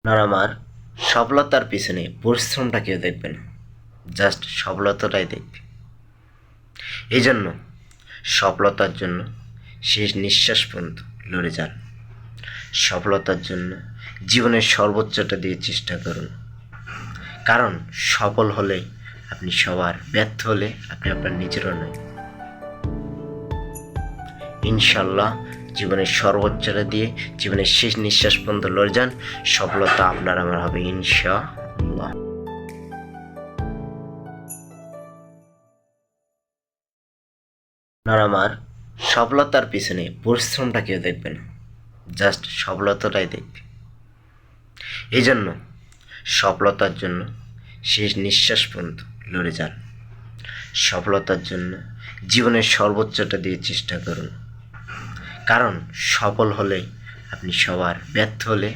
আপনার আমার সফলতার পিছনে পরিশ্রমটা কেউ দেখবে না, জাস্ট সফলতাটাই দেখবে। এই জন্য সফলতার জন্য শেষ নিঃশ্বাস পর্যন্ত লড়ে যান। সফলতার জন্য জীবনের সর্বোচ্চটা দিয়ে চেষ্টা করুন, কারণ সফল হলে আপনি সবার, ব্যর্থ হলে আপনি আপনার নিজেরও নয়। ইনশাল্লাহ জীবনের সর্বোচ্চটা দিয়ে জীবনের শেষ নিঃশ্বাস পর্যন্ত লড়ে যান, সফলতা আপনার আমার হবে ইনশাআল্লাহ। আপনার আমার সফলতার পিছনে পরিশ্রমটা কেউ দেখবে না, জাস্ট সফলতাটাই দেখবে। এই জন্য সফলতার জন্য শেষ নিঃশ্বাস পর্যন্ত লড়ে যান। সফলতার জন্য জীবনের সর্বোচ্চটা দিয়ে চেষ্টা করুন, কারণ সফল হলে আপনি সবার, ব্যর্থ হলে